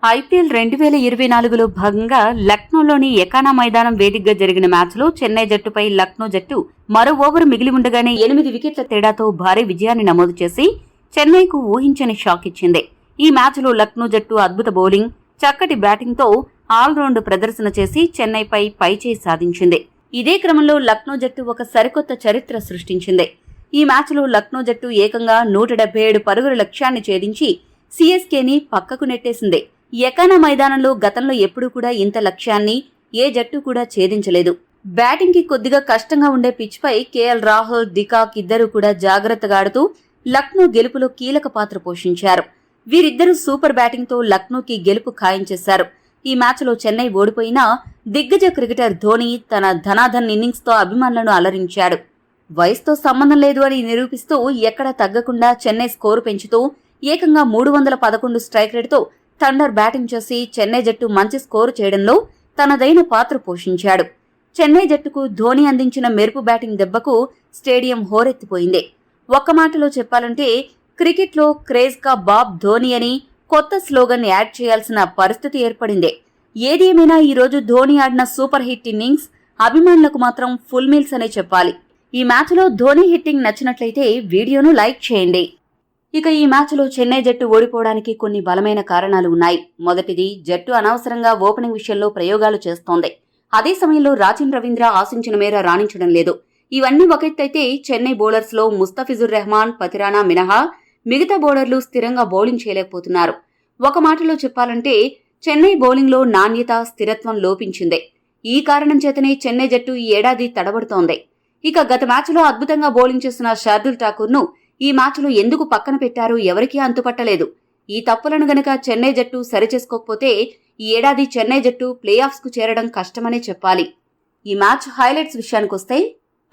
IPL 2024లో భాగంగా లక్నోలోని ఎకానా మైదానం వేదికగా జరిగిన మ్యాచ్లో చెన్నై జట్టుపై లక్నో జట్టు మరో ఓవర్ మిగిలి ఉండగానే 8 వికెట్ల తేడాతో భారీ విజయాన్ని నమోదు చేసి చెన్నైకు ఊహించని షాక్ ఇచ్చింది. ఈ మ్యాచ్లో లక్నో జట్టు అద్భుత బౌలింగ్, చక్కటి బ్యాటింగ్తో ఆల్రౌండ్ ప్రదర్శన చేసి చెన్నైపై పైచేయి సాధించింది. ఇదే క్రమంలో లక్నో జట్టు ఒక సరికొత్త చరిత్ర సృష్టించింది. ఈ మ్యాచ్లో లక్నో జట్టు ఏకంగా 177 పరుగుల లక్ష్యాన్ని ఛేదించి సీఎస్కేని పక్కకు నెట్టేసింది. ఎకానా మైదానంలో గతంలో ఎప్పుడూ కూడా ఇంత లక్ష్యాన్ని ఏ జట్టు కూడా ఛేదించలేదు. బ్యాటింగ్ కి కొద్దిగా కష్టంగా ఉండే పిచ్ పై కేఎల్ రాహుల్, డికాక్ ఇద్దరూ కూడా జాగ్రత్తగా ఆడుతూ లక్నో గెలుపులో కీలక పాత్ర పోషించారు. వీరిద్దరూ సూపర్ బ్యాటింగ్ తో లక్నోకి గెలుపు ఖాయం చేశారు. ఈ మ్యాచ్లో చెన్నై ఓడిపోయినా దిగ్గజ క్రికెటర్ ధోని తన ధనాధన్ ఇన్నింగ్స్ తో అభిమానులను అలరించాడు. వయసుతో సంబంధం లేదు అని నిరూపిస్తూ ఎక్కడా తగ్గకుండా చెన్నై స్కోరు పెంచుతూ ఏకంగా 311 స్ట్రైక్ రేటుతో థండర్ బ్యాటింగ్ చేసి చెన్నై జట్టు మంచి స్కోరు చేయడంలో తనదైన పాత్ర పోషించాడు. చెన్నై జట్టుకు ధోని అందించిన మెరుపు బ్యాటింగ్ దెబ్బకు స్టేడియం హోరెత్తిపోయింది. ఒక్క మాటలో చెప్పాలంటే క్రికెట్లో క్రేజ్ కా బాబ్ ధోని అని కొత్త స్లోగన్ యాడ్ చేయాల్సిన పరిస్థితి ఏర్పడింది. ఏదేమైనా ఈరోజు ధోని ఆడిన సూపర్ హిట్ ఇన్నింగ్స్ అభిమానులకు మాత్రం ఫుల్ మీల్స్ అనే చెప్పాలి. ఈ మ్యాచ్లో ధోని హిట్టింగ్ నచ్చినట్లయితే వీడియోను లైక్ చేయండి. ఇక ఈ మ్యాచ్లో చెన్నై జట్టు ఓడిపోవడానికి కొన్ని బలమైన కారణాలు ఉన్నాయి. మొదటిది, జట్టు అనవసరంగా ఓపెనింగ్ విషయంలో ప్రయోగాలు చేస్తోంది. అదే సమయంలో రాచిన్ రవీంద్ర ఆశించిన మేర రాణించడం లేదు. ఇవన్నీ ఒకెత్తైతే చెన్నై బౌలర్స్ లో ముస్తఫిజుర్ రెహమాన్, పతిరానా మినహా మిగతా బౌలర్లు స్థిరంగా బౌలింగ్ చేయలేకపోతున్నారు. ఒక మాటలో చెప్పాలంటే చెన్నై బౌలింగ్ లో నాణ్యత, స్థిరత్వం లోపించింది. ఈ కారణం చేతనే చెన్నై జట్టు ఈ ఏడాది తడబడుతోంది. ఇక గత మ్యాచ్లో అద్భుతంగా బౌలింగ్ చేసిన శార్దుల్ ఠాకూర్ ను ఈ మ్యాచ్లో ఎందుకు పక్కన పెట్టారో ఎవరికీ అంతుపట్టలేదు. ఈ తప్పులను గనక చెన్నై జట్టు సరిచేసుకోకపోతే ఈ ఏడాది చెన్నై జట్టు ప్లే ఆఫ్స్ కు చేరడం కష్టమనే చెప్పాలి. ఈ మ్యాచ్ హైలైట్స్ విషయానికొస్తే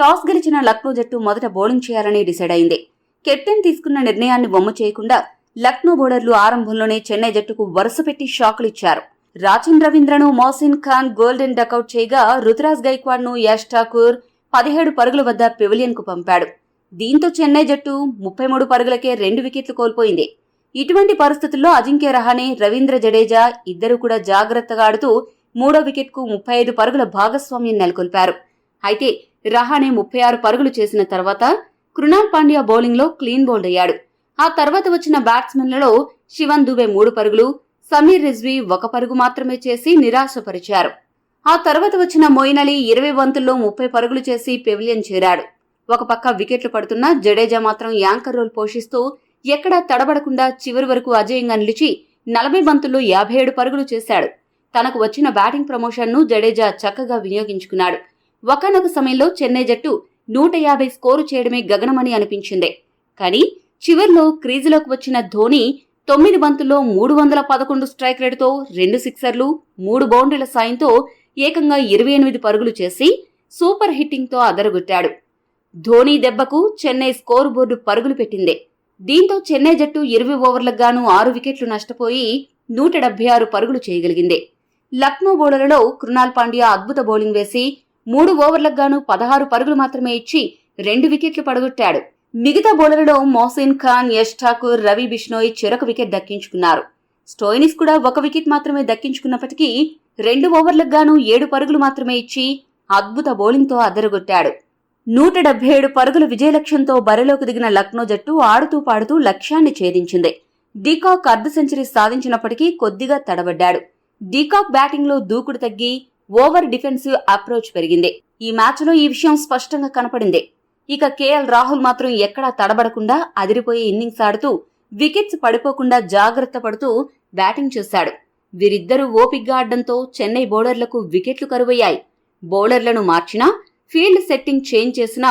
టాస్ గెలిచిన లక్నో జట్టు మొదట బౌలింగ్ చేయాలని డిసైడ్ అయింది. కెప్టెన్ తీసుకున్న నిర్ణయాన్ని వమ్ము చేయకుండా లక్నో బౌలర్లు ఆరంభంలోనే చెన్నై జట్టుకు వరుసపెట్టి షాకులు ఇచ్చారు. రాచిన్ రవీంద్రను మోసిన్ ఖాన్ గోల్డెన్ డకౌట్ చేయగా రుతురాజ్ గైక్వాడ్ ను యాష్ ఠాకూర్ 17 పరుగుల వద్ద పెవిలియన్ కు పంపాడు. దీంతో చెన్నై జట్టు 33 పరుగులకే 2 వికెట్లు కోల్పోయింది. ఇటువంటి పరిస్థితుల్లో అజింక్య రహానే, రవీంద్ర జడేజా ఇద్దరు కూడా జాగ్రత్తగా ఆడుతూ 3వ వికెట్ కు 35 పరుగుల భాగస్వామ్యం నెలకొల్పారు. అయితే రహానే 36 పరుగులు చేసిన తర్వాత కృణాల్ పాండ్యా బౌలింగ్ లో క్లీన్ బౌల్డ్ అయ్యాడు. ఆ తర్వాత వచ్చిన బ్యాట్స్మెన్లలో శివన్ దుబే 3 పరుగులు, సమీర్ రిజ్వీ 1 పరుగు మాత్రమే చేసి నిరాశపరిచారు. ఆ తర్వాత వచ్చిన మొయిన్ అలీ 20 బంతుల్లో 30 పరుగులు చేసి పెవిలియన్ చేరాడు. ఒక పక్క వికెట్లు పడుతున్నా జడేజా మాత్రం యాంకర్ రోల్ పోషిస్తూ ఎక్కడా తడబడకుండా చివరి వరకు అజేయంగా నిలిచి 40 బంతుల్లో 57 పరుగులు చేశాడు. తనకు వచ్చిన బ్యాటింగ్ ప్రమోషన్ ను జడేజా చక్కగా వినియోగించుకున్నాడు. ఒకానొక సమయంలో చెన్నై జట్టు 150 స్కోరు చేయడమే గగనమని అనిపించింది. కానీ చివర్లో క్రీజులోకి వచ్చిన ధోని 9 బంతుల్లో 311 స్ట్రైక్ రేటుతో 2 సిక్సర్లు, 3 బౌండరీల సాయంతో ఏకంగా 28 పరుగులు చేసి సూపర్ హిట్టింగ్ తో అదరగొట్టాడు. ధోని దెబ్బకు చెన్నై స్కోరు బోర్డు పరుగులు పెట్టింది. దీంతో చెన్నై జట్టు 20 ఓవర్లకు గాను 6 వికెట్లు నష్టపోయి 176 పరుగులు చేయగలిగింది. లక్నో బౌలర్లలో కృణాల్ పాండ్యా అద్భుత బౌలింగ్ వేసి 3 ఓవర్లకు గాను 16 పరుగులు మాత్రమే ఇచ్చి 2 వికెట్లు పడగొట్టాడు. మిగతా బౌలర్లలో మోసిన్ ఖాన్, యష్ ఠాకూర్, రవి బిష్నోయ్ చెరొక వికెట్ దక్కించుకున్నారు. స్టోయినిస్ కూడా 1 వికెట్ మాత్రమే దక్కించుకున్నప్పటికీ 2 ఓవర్లకు గాను 7 పరుగులు మాత్రమే ఇచ్చి అద్భుత బౌలింగ్ తో అదరగొట్టాడు. 177 పరుగుల విజయ లక్ష్యంతో బరిలోకి దిగిన లక్నో జట్టు ఆడుతూ పాడుతూ లక్ష్యాన్ని ఛేదించింది. డికాక్ అర్ధ సెంచరీ సాధించినప్పటికీ కొద్దిగా తడబడ్డాడు. డికాక్ బ్యాటింగ్ లో దూకుడు తగ్గి ఓవర్ డిఫెన్సివ్ అప్రోచ్ పెరిగింది. ఈ మ్యాచ్లో ఈ విషయం స్పష్టంగా కనపడింది. ఇక కేఎల్ రాహుల్ మాత్రం ఎక్కడా తడబడకుండా అదిరిపోయే ఇన్నింగ్స్ ఆడుతూ వికెట్స్ పడిపోకుండా జాగ్రత్త పడుతూ బ్యాటింగ్ చేశాడు. వీరిద్దరూ ఓపిగ్గా ఆడడంతో చెన్నై బౌలర్లకు వికెట్లు కరువయ్యాయి. బౌలర్లను మార్చినా, ఫీల్డ్ సెట్టింగ్ చేంజ్ చేసినా,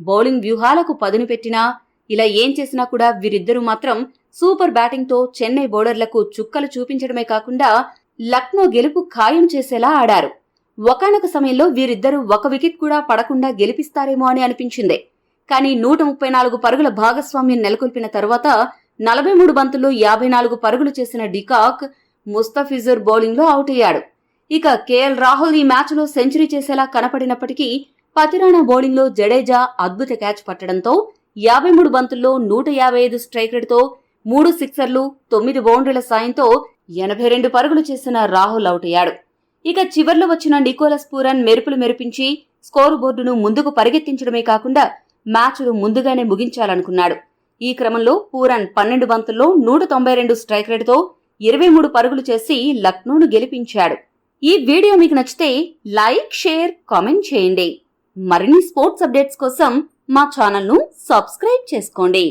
బౌలింగ్ వ్యూహాలకు పదును పెట్టినా, ఇలా ఏం చేసినా కూడా వీరిద్దరూ మాత్రం సూపర్ బ్యాటింగ్ తో చెన్నై బౌలర్లకు చుక్కలు చూపించడమే కాకుండా లక్నో గెలుపు ఖాయం చేసేలా ఆడారు. ఒకానొక సమయంలో వీరిద్దరూ 1 వికెట్ కూడా పడకుండా గెలిపిస్తారేమో అని అనిపించింది. కానీ 134 పరుగుల భాగస్వామ్యం నెలకొల్పిన తర్వాత 43 బంతుల్లో 54 పరుగులు చేసిన డికాక్ ముస్తఫిజుర్ బౌలింగ్ లో అవుట్ అయ్యాడు. ఇక కేఎల్ రాహుల్ ఈ మ్యాచ్ లో సెంచరీ చేసేలా కనపడినప్పటికీ పతిరానా బౌలింగ్ లో జడేజా అద్భుత క్యాచ్ పట్టడంతో 53 బంతుల్లో 155 స్ట్రైక్ రేటుతో 3 సిక్సర్లు, 9 బౌండరీల సాయంతో 82 పరుగులు చేసిన రాహుల్ అవుట్ అయ్యాడు. ఇక చివర్లో వచ్చిన నికోలస్ పూరన్ మెరుపులు మెరిపించి స్కోరు బోర్డును ముందుకు పరిగెత్తించడమే కాకుండా మ్యాచ్ను ముందుగానే ముగించాలనుకున్నాడు. ఈ క్రమంలో పూరన్ 12 బంతుల్లో 192 స్ట్రైక్ రేటుతో 23 పరుగులు చేసి లక్నోను గెలిపించాడు. ఈ వీడియో మీకు నచ్చితే లైక్, షేర్, కామెంట్ చేయండి. మరిన్ని స్పోర్ట్స్ అప్డేట్స్ కోసం మా ఛానల్ను సబ్స్క్రైబ్ చేసుకోండి.